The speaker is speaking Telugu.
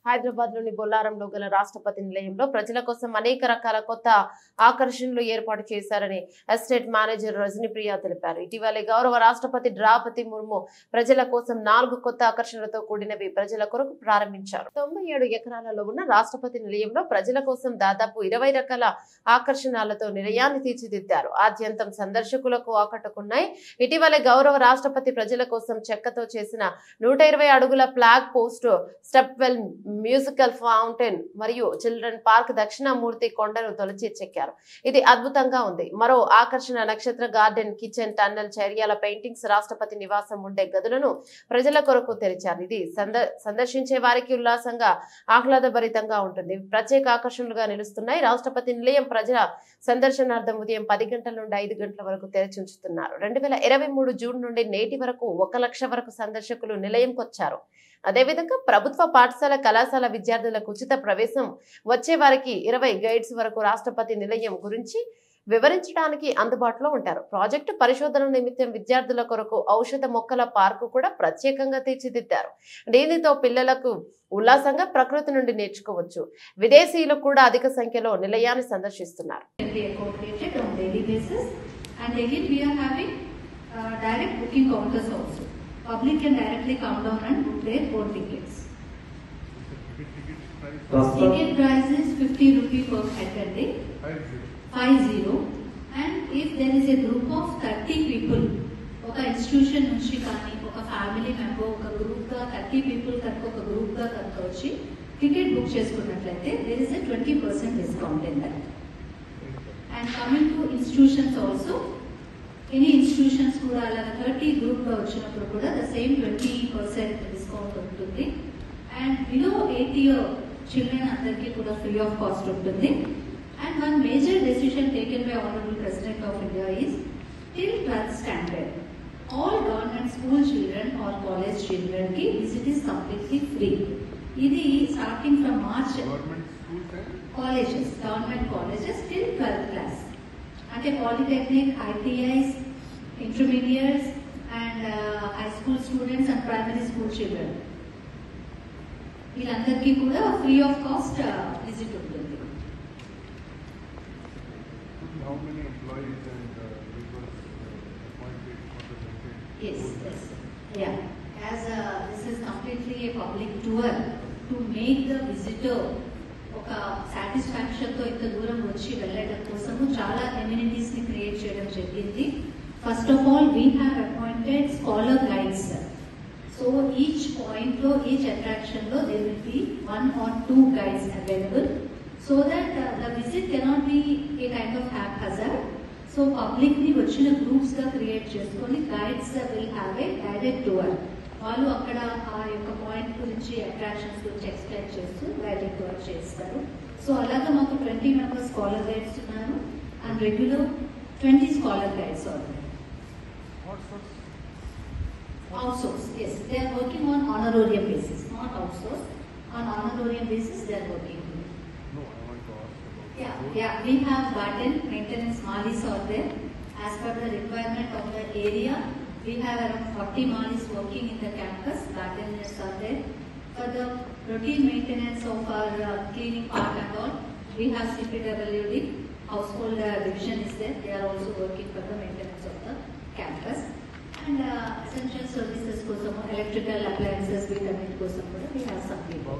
హైదరాబాద్లోని బొల్లారంలో గల రాష్ట్రపతి నిలయంలో ప్రజల కోసం అనేక రకాల కొత్త ఆకర్షణలు ఏర్పాటు చేశారని ఎస్టేట్ మేనేజర్ రజనీప్రియ తెలిపారు. ఇటీవలే గౌరవ రాష్ట్రపతి ద్రౌపది ముర్ము ప్రజల కోసం 4 కొత్త ఆకర్షణలతో కూడినవి ప్రజల కొరకు ప్రారంభించారు. 97 ఎకరాలలో ఉన్న రాష్ట్రపతి నిలయంలో ప్రజల కోసం దాదాపు 20 రకాల ఆకర్షణలతో నిలయాన్ని తీర్చిదిద్దారు. ఆద్యంతం సందర్శకులకు ఆకట్టుకున్నాయి. ఇటీవలే గౌరవ రాష్ట్రపతి ప్రజల కోసం చెక్కతో చేసిన 120 అడుగుల flag post, step well, musical fountain మరియు చిల్డ్రన్ పార్క్ దక్షిణామూర్తి కొండను తొలచి చెక్కారు. ఇది అద్భుతంగా ఉంది. మరో ఆకర్షణ నక్షత్ర garden, kitchen, tunnel, Cheriyal paintings, రాష్ట్రపతి నివాసం ఉండే గదులను ప్రజల కొరకు తెరిచారు. ఇది సందర్శించే వారికి ఉల్లాసంగా ఆహ్లాదభరితంగా ఉంటుంది. ప్రత్యేక ఆకర్షణలుగా నిలుస్తున్నాయి. రాష్ట్రపతి నిలయం ప్రజల సందర్శనార్థం ఉదయం 10 గంటల నుండి 5 గంటల వరకు తెరిచి ఉంచుతున్నారు. 2023 జూన్ నుండి నేటి వరకు 1 లక్ష వరకు సందర్శకులు నిలయంకు వచ్చారు. అదేవిధంగా ప్రభుత్వ పాఠశాల, కళాశాల విద్యార్థులకు ఉచిత ప్రవేశం, వచ్చే వారికి 20 గైడ్స్ వరకు రాష్ట్రపతి నిలయం గురించి వివరించడానికి అందుబాటులో ఉంటారు. ప్రాజెక్టు పరిశోధన నిమిత్తం విద్యార్థుల కొరకు ఔషధ మొక్కల పార్కు కూడా ప్రత్యేకంగా తీర్చిదిద్దారు. దీనితో పిల్లలకు ఉల్లాసంగా ప్రకృతి నుండి నేర్చుకోవచ్చు. విదేశీయులు కూడా అధిక సంఖ్యలో నిలయాన్ని సందర్శిస్తున్నారు. Public can directly come down and book their own tickets. Ticket price is 50 rupees per head per day. 50. And if there is a group of 30 people, oka institution nunchi kaani, oka family member, oka group ga 30 people karko oka group ga karko vachi ticket book cheskunnatlaite there is a 20% discount in that. And coming to institutions also, any institutions kuda alaga 30 group ga vachinappudu kuda the same 20% discount untundi. And below 8 year children andarki kuda free of cost untundi. And one major decision taken by Honorable President of India is till 12th standard all government school children or college children ki visit is completely free. Idi starting from March, government colleges till 12th class. Ante polytechnic, ITIs, intermediates and high school students and primary school children వీళ్ళందరికీ కూడా ఫ్రీ ఆఫ్ కాస్ట్ విజిట్ ఉంటుంది. How many employees and labors appointed for the campaign? Yes. Yeah. As this is completely a public tour to make the visitor ఒక సాటిస్ఫాక్షన్ తో ఇంత దూరం వచ్చి వెళ్ళడం కోసము చాలా ఎమ్యూనిటీస్ ని క్రియేట్ చేయడం జరిగింది. First of all we have appointed scholar guides. So each point లో, ఈచ్ అట్రాక్షన్ లో there will be 1 or 2 guides available so that the visit cannot be a kind of haphazard. So public ని వచ్చిన గ్రూప్స్ గా క్రియేట్ చేసుకొని guides will have a guided tour. వాళ్ళు అక్కడ ఆ యొక్క పాయింట్ గురించి, అట్రాక్షన్స్ గురించి ఎక్స్ప్లెయిన్ చేస్తూ గైడెడ్ టూర్ చేస్తారు. సో అలాగా మాకు 20 మెంబర్స్ స్కాలర్ గైడ్స్ ఉన్నారు అండ్ రెగ్యులర్ 20 స్కాలర్ గైడ్స్ అవుతారు. Outsource, yes. They are working on honorarium basis, not outsource. On honorarium basis, they are working. No, I want to ask about. Yeah. We have garden maintenance malis out there. As per the requirement of the area, we have around 40 malis working in the campus. Gardeners are there. For the routine maintenance of our cleaning part and all, we have CPWD, household division is there. They are also working for the maintenance of the campus. And essential services kosam, electrical appliances, we have some people.